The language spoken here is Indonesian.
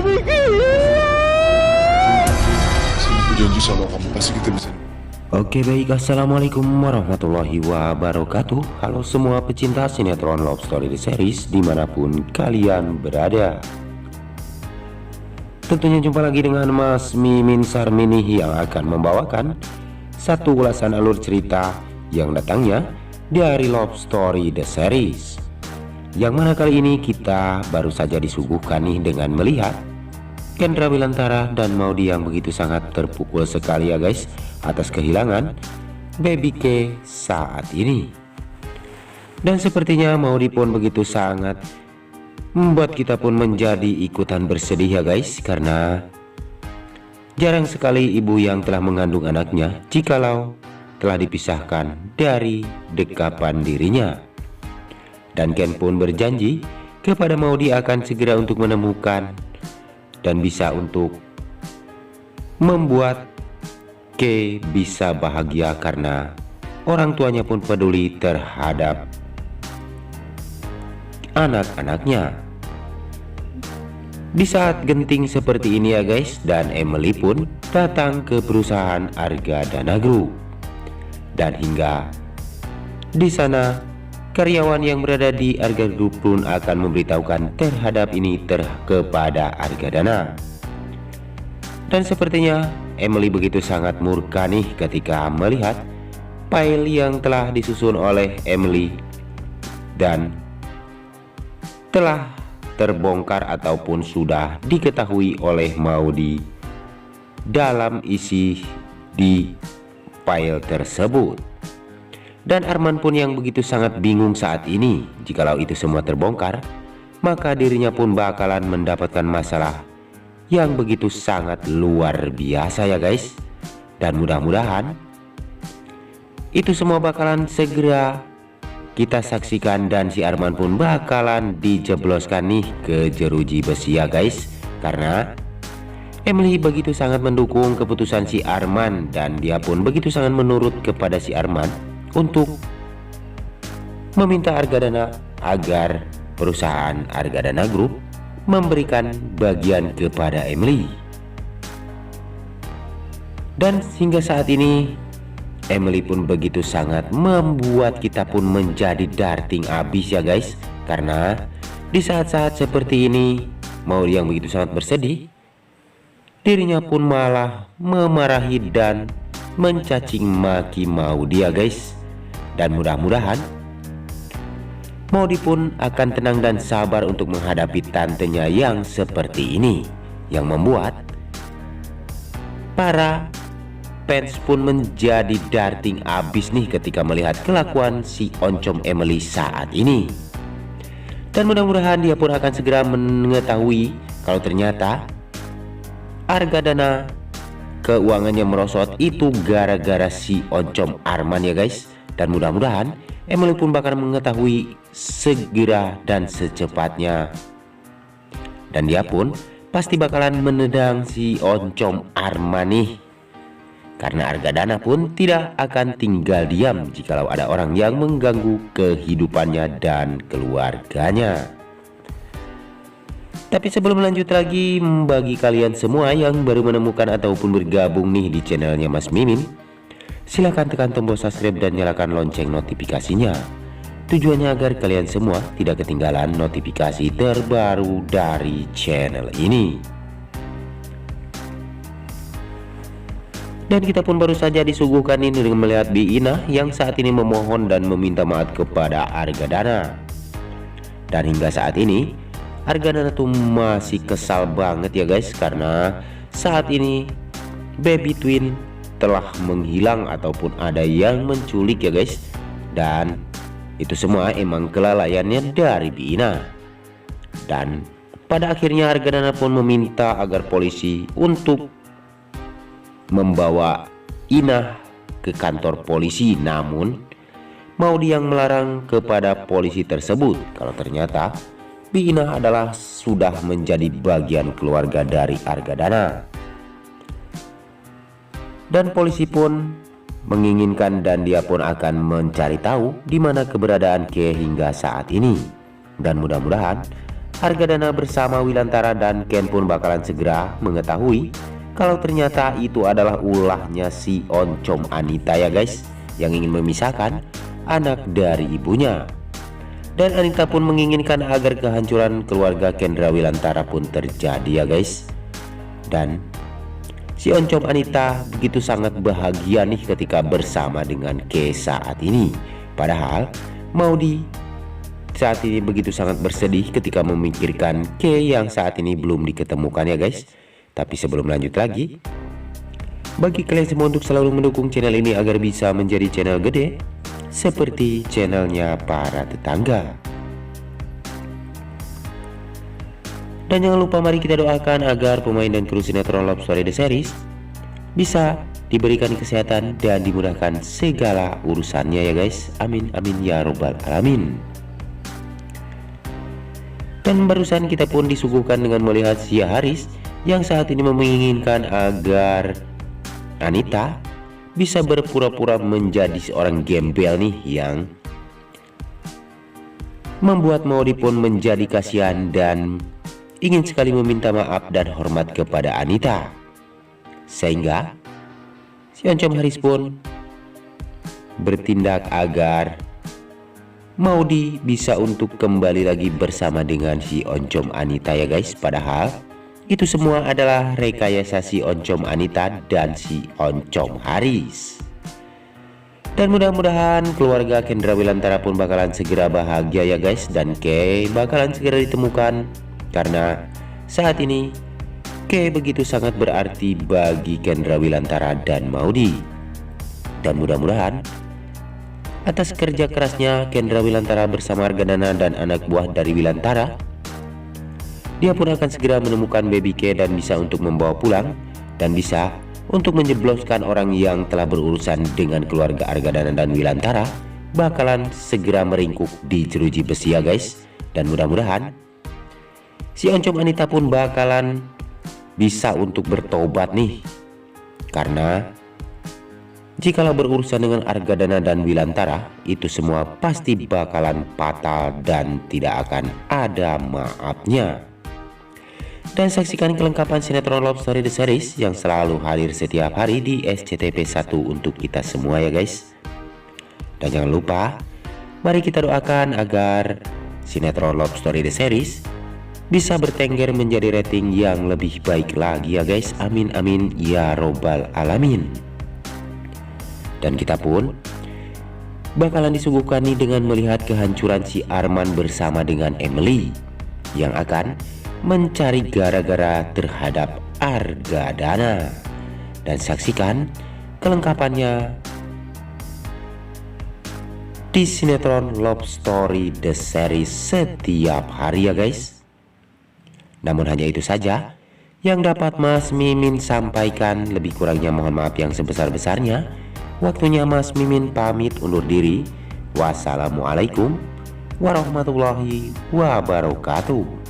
Aku janji sama kamu pasti kita bisa. Oke baik, assalamualaikum warahmatullahi wabarakatuh. Halo semua pecinta sinetron Love Story The Series dimanapun kalian berada. Tentunya jumpa lagi dengan Mas Mimin Sarmini yang akan membawakan satu ulasan alur cerita yang datangnya dari Love Story The Series, yang mana kali ini kita baru saja disuguhkan nih dengan melihat Kendra Wilantara dan Maudy yang begitu sangat terpukul sekali ya guys atas kehilangan Baby K saat ini. Dan sepertinya Maudy pun begitu sangat membuat kita pun menjadi ikutan bersedih ya guys, karena jarang sekali ibu yang telah mengandung anaknya jikalau telah dipisahkan dari dekapan dirinya. Dan Ken pun berjanji kepada Maudy akan segera untuk menemukan dan bisa untuk membuat K bisa bahagia karena orang tuanya pun peduli terhadap anak-anaknya. Di saat genting seperti ini ya guys, dan Emily pun datang ke perusahaan Argadana Group. Dan hingga di sana karyawan yang berada di Argadana Group pun akan memberitahukan terhadap ini kepada Argadana. Dan sepertinya Emily begitu sangat murka nih ketika melihat file yang telah disusun oleh Emily dan telah terbongkar ataupun sudah diketahui oleh Maudy dalam isi di file tersebut. Dan Arman pun yang begitu sangat bingung saat ini, jikalau itu semua terbongkar maka dirinya pun bakalan mendapatkan masalah yang begitu sangat luar biasa ya guys. Dan mudah-mudahan itu semua bakalan segera kita saksikan dan si Arman pun bakalan dijebloskan nih ke jeruji besi ya guys, karena Emily begitu sangat mendukung keputusan si Arman dan dia pun begitu sangat menurut kepada si Arman untuk meminta Argadana agar perusahaan Argadana Group memberikan bagian kepada Emily. Dan hingga saat ini Emily pun begitu sangat membuat kita pun menjadi darting abis ya guys, karena di saat-saat seperti ini Maudy yang begitu sangat bersedih, dirinya pun malah memarahi dan mencacing maki Maudy ya guys. Dan mudah-mudahan Maudy pun akan tenang dan sabar untuk menghadapi tantenya yang seperti ini, yang membuat para fans pun menjadi darting abis nih ketika melihat kelakuan si oncom Emily saat ini. Dan mudah-mudahan dia pun akan segera mengetahui kalau ternyata Argadana keuangannya merosot itu gara-gara si oncom Arman ya guys. Dan mudah-mudahan Emily pun bakal mengetahui segera dan secepatnya, dan dia pun pasti bakalan menendang si oncom Arman nih, karena Argadana pun tidak akan tinggal diam jikalau ada orang yang mengganggu kehidupannya dan keluarganya. Tapi sebelum lanjut lagi, bagi kalian semua yang baru menemukan ataupun bergabung nih di channelnya Mas Mimin, silahkan tekan tombol subscribe dan nyalakan lonceng notifikasinya. Tujuannya agar kalian semua tidak ketinggalan notifikasi terbaru dari channel ini. Dan kita pun baru saja disuguhkan ini dengan melihat Bi Ina yang saat ini memohon dan meminta maaf kepada Argadana. Dan hingga saat ini Argadana tuh masih kesal banget ya guys, karena saat ini baby twin telah menghilang ataupun ada yang menculik ya guys. Dan itu semua emang kelalaiannya dari Bi Ina. Dan pada akhirnya Argadana pun meminta agar polisi untuk membawa Ina ke kantor polisi, namun Maudy yang melarang kepada polisi tersebut kalau ternyata Bi Ina adalah sudah menjadi bagian keluarga dari Argadana. Dan polisi pun menginginkan dan dia pun akan mencari tahu di mana keberadaan K hingga saat ini. Dan mudah-mudahan Argadana bersama Wilantara dan Ken pun bakalan segera mengetahui kalau ternyata itu adalah ulahnya si oncom Anita ya guys, yang ingin memisahkan anak dari ibunya. Dan Anita pun menginginkan agar kehancuran keluarga Kendra Wilantara pun terjadi ya guys. Dan si oncom Anita begitu sangat bahagia nih ketika bersama dengan Ke saat ini. Padahal Maudi saat ini begitu sangat bersedih ketika memikirkan Ke yang saat ini belum diketemukan ya guys. Tapi sebelum lanjut lagi, bagi kalian semua untuk selalu mendukung channel ini agar bisa menjadi channel gede seperti channelnya para tetangga. Dan jangan lupa mari kita doakan agar pemain dan kru sinetron Love Story The Series bisa diberikan kesehatan dan dimudahkan segala urusannya ya guys. Amin amin ya robbal alamin. Dan barusan kita pun disuguhkan dengan melihat Sia Haris yang saat ini menginginkan agar Anita bisa berpura-pura menjadi seorang gembel nih, yang membuat Maudi pun menjadi kasihan dan ingin sekali meminta maaf dan hormat kepada Anita. Sehingga si oncom Haris pun bertindak agar Maudi bisa untuk kembali lagi bersama dengan si oncom Anita ya guys. Padahal itu semua adalah rekayasa si oncom Anita dan si oncom Haris. Dan mudah-mudahan keluarga Kendra Wilantara pun bakalan segera bahagia ya guys. Dan Ke bakalan segera ditemukan, karena saat ini Ke begitu sangat berarti bagi Kendra Wilantara dan Maudi. Dan mudah-mudahan atas kerja kerasnya Kendra Wilantara bersama Argadana dan anak buah dari Wilantara, dia pun akan segera menemukan baby Ke dan bisa untuk membawa pulang dan bisa untuk menjebloskan orang yang telah berurusan dengan keluarga Argadana dan Wilantara bakalan segera meringkuk di jeruji besi ya guys. Dan mudah-mudahan si oncom Anita pun bakalan bisa untuk bertobat nih, karena jikalau berurusan dengan Argadana dan Wilantara, itu semua pasti bakalan fatal dan tidak akan ada maafnya. Dan saksikan kelengkapan sinetron Love Story The Series yang selalu hadir setiap hari di SCTV 1 untuk kita semua ya guys. Dan jangan lupa, mari kita doakan agar sinetron Love Story The Series bisa bertengger menjadi rating yang lebih baik lagi ya guys. Amin amin ya robbal alamin. Dan kita pun bakalan disuguhkan nih dengan melihat kehancuran si Arman bersama dengan Emily yang akan mencari gara-gara terhadap Argadana. Dan saksikan kelengkapannya di sinetron Love Story The Series setiap hari ya guys. Namun hanya itu saja yang dapat Mas Mimin sampaikan. Lebih kurangnya mohon maaf yang sebesar-besarnya. Waktunya Mas Mimin pamit undur diri. Wassalamualaikum warahmatullahi wabarakatuh.